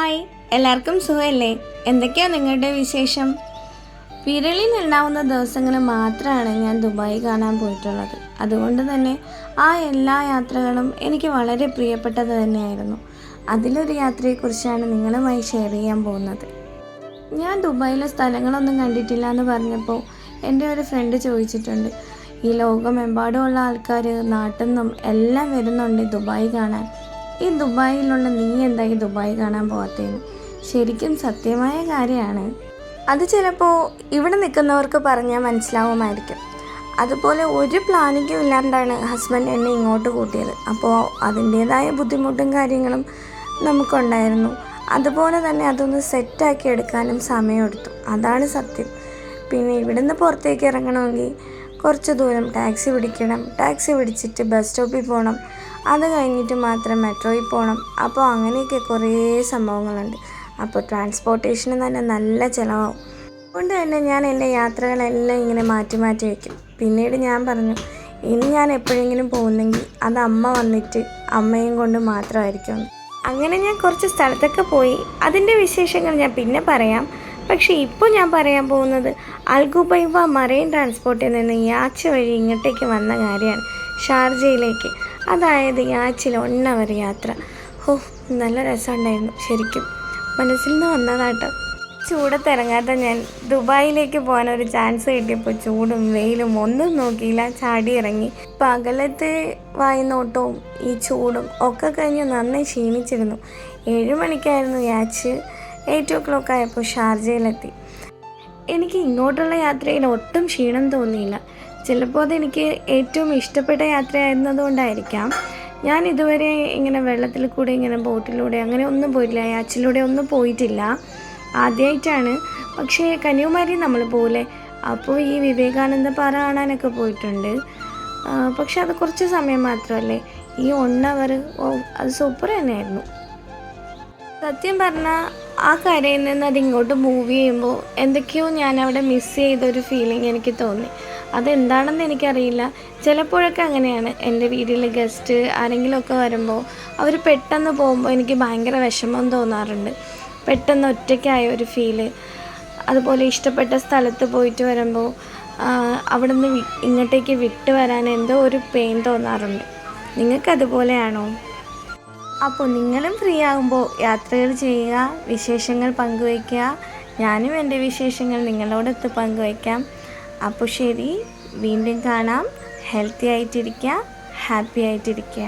Hi, എല്ലാവർക്കും സുഖമല്ലേ? എന്തൊക്കെയാണ് നിങ്ങളുടെ വിശേഷം? വിരലിൽ ഉണ്ടാവുന്ന ദിവസങ്ങൾ മാത്രമാണ് ഞാൻ ദുബായ് കാണാൻ പോയിട്ടുള്ളത്. അതുകൊണ്ട് തന്നെ ആ എല്ലാ യാത്രകളും എനിക്ക് വളരെ പ്രിയപ്പെട്ടത് തന്നെയായിരുന്നു. അതിലൊരു യാത്രയെക്കുറിച്ചാണ് നിങ്ങളുമായി ഷെയർ ചെയ്യാൻ പോകുന്നത്. ഞാൻ ദുബായിലെ സ്ഥലങ്ങളൊന്നും കണ്ടിട്ടില്ല എന്ന് പറഞ്ഞപ്പോൾ എൻ്റെ ഒരു ഫ്രണ്ട് ചോദിച്ചിട്ടുണ്ട്, ഈ ലോകമെമ്പാടുമുള്ള ആൾക്കാർ നാട്ടിൽ നിന്നും എല്ലാം വരുന്നുണ്ട് ദുബായ് കാണാൻ. ഈ ദുബായിലുള്ള നീ എന്തായി ദുബായ് കാണാൻ പോകാത്തതെന്ന്. ശരിക്കും സത്യമായ കാര്യമാണ്. അത് ചിലപ്പോൾ ഇവിടെ നിൽക്കുന്നവർക്ക് പറഞ്ഞാൽ മനസ്സിലാവുമായിരിക്കും. അതുപോലെ ഒരു പ്ലാനിങ്ങും ഇല്ലാണ്ടാണ് ഹസ്ബൻഡ് എന്നെ ഇങ്ങോട്ട് കൂട്ടിയത്. അപ്പോൾ അതിൻ്റേതായ ബുദ്ധിമുട്ടും കാര്യങ്ങളും നമുക്കുണ്ടായിരുന്നു. അതുപോലെ തന്നെ അതൊന്ന് സെറ്റാക്കി എടുക്കാനും സമയമെടുത്തു. അതാണ് സത്യം. പിന്നെ ഇവിടുന്ന് പുറത്തേക്ക് ഇറങ്ങണമെങ്കിൽ കുറച്ച് ദൂരം ടാക്സി പിടിക്കണം. ടാക്സി പിടിച്ചിട്ട് ബസ് സ്റ്റോപ്പിൽ പോകണം. അത് കഴിഞ്ഞിട്ട് മാത്രം മെട്രോയിൽ പോകണം. അപ്പോൾ അങ്ങനെയൊക്കെ കുറേ സംഭവങ്ങളുണ്ട്. അപ്പോൾ ട്രാൻസ്പോർട്ടേഷന് തന്നെ നല്ല ചിലവാകും. അതുകൊണ്ട് തന്നെ ഞാൻ എൻ്റെ യാത്രകളെല്ലാം ഇങ്ങനെ മാറ്റി മാറ്റി വയ്ക്കും. പിന്നീട് ഞാൻ പറഞ്ഞു, ഇനി ഞാൻ എപ്പോഴെങ്കിലും പോകുന്നെങ്കിൽ അത് അമ്മ വന്നിട്ട് അമ്മയും കൊണ്ട് മാത്രമായിരിക്കും. അങ്ങനെ ഞാൻ കുറച്ച് സ്ഥലത്തൊക്കെ പോയി. അതിൻ്റെ വിശേഷങ്ങൾ ഞാൻ പിന്നെ പറയാം. പക്ഷേ ഇപ്പോൾ ഞാൻ പറയാൻ പോകുന്നത് അൽഖുബൈവ മറൈൻ ട്രാൻസ്പോർട്ടിൽ നിന്ന് യാച്ച വഴി ഇങ്ങോട്ടേക്ക് വന്ന കാര്യമാണ്, ഷാർജയിലേക്ക്. അതായത് യാച്ചിൽ 1 അവർ യാത്ര. നല്ല രസമുണ്ടായിരുന്നു. ശരിക്കും മനസ്സിൽ നിന്ന് വന്നതാട്ടോ. ചൂടത്തിറങ്ങാത്ത ഞാൻ ദുബായിലേക്ക് പോകാൻ ഒരു ചാൻസ് കിട്ടിയപ്പോൾ ചൂടും വെയിലും ഒന്നും നോക്കിയില്ല, ചാടി ഇറങ്ങി. പകലത്തെ വായുനോട്ടവും ഈ ചൂടും ഒക്കെ കഴിഞ്ഞ് നന്നായി ക്ഷീണിച്ചിരുന്നു. 7 മണിക്കായിരുന്നു യാച്ച്. 8 o'clock ആയപ്പോൾ ഷാർജയിലെത്തി. എനിക്ക് ഇങ്ങോട്ടുള്ള യാത്രയിൽ ഒട്ടും ക്ഷീണം തോന്നിയില്ല. ചിലപ്പോൾ അതെനിക്ക് ഏറ്റവും ഇഷ്ടപ്പെട്ട യാത്രയായിരുന്നതുകൊണ്ടായിരിക്കാം. ഞാൻ ഇതുവരെ ഇങ്ങനെ വെള്ളത്തിൽ കൂടെ ഇങ്ങനെ ബോട്ടിലൂടെ അങ്ങനെ ഒന്നും പോയിട്ടില്ല. യാച്ചിലൂടെ ഒന്നും പോയിട്ടില്ല, ആദ്യമായിട്ടാണ്. പക്ഷേ കന്യാകുമാരി നമ്മൾ പോലെ അപ്പോൾ ഈ വിവേകാനന്ദ പാറ കാണാനൊക്കെ പോയിട്ടുണ്ട്. പക്ഷെ അത് കുറച്ച് സമയം മാത്രമല്ലേ. ഈ 1 അവർ അത് സൂപ്പർ തന്നെയായിരുന്നു. സത്യം പറഞ്ഞാൽ ആ കരയിൽ നിന്ന് അതിങ്ങോട്ട് മൂവ് ചെയ്യുമ്പോൾ എന്തൊക്കെയോ ഞാൻ അവിടെ മിസ് ചെയ്തൊരു ഫീലിംഗ് എനിക്ക് തോന്നി. അതെന്താണെന്ന് എനിക്കറിയില്ല. ചിലപ്പോഴൊക്കെ അങ്ങനെയാണ്. എൻ്റെ വീട്ടിൽ ഗസ്റ്റ് ആരെങ്കിലുമൊക്കെ വരുമ്പോൾ അവർ പെട്ടെന്ന് പോകുമ്പോൾ എനിക്ക് ഭയങ്കര വിഷമം തോന്നാറുണ്ട്. പെട്ടെന്ന് ഒറ്റയ്ക്കായ ഒരു ഫീല്. അതുപോലെ ഇഷ്ടപ്പെട്ട സ്ഥലത്ത് പോയിട്ട് വരുമ്പോൾ അവിടെ നിന്ന് ഇങ്ങോട്ടേക്ക് വിട്ട് വരാൻ എന്തോ ഒരു പെയിൻ തോന്നാറുണ്ട്. നിങ്ങൾക്കതുപോലെയാണോ? അപ്പോൾ നിങ്ങളും ഫ്രീ ആകുമ്പോൾ യാത്രകൾ ചെയ്യുക, വിശേഷങ്ങൾ പങ്കുവയ്ക്കുക. ഞാനും എൻ്റെ വിശേഷങ്ങൾ നിങ്ങളോടൊത്ത് പങ്കുവയ്ക്കാം. അപ്പോൾ ശരി, വീണ്ടും കാണാം. ഹെൽത്തി ആയിട്ടിരിക്കുക, ഹാപ്പി ആയിട്ടിരിക്കുക.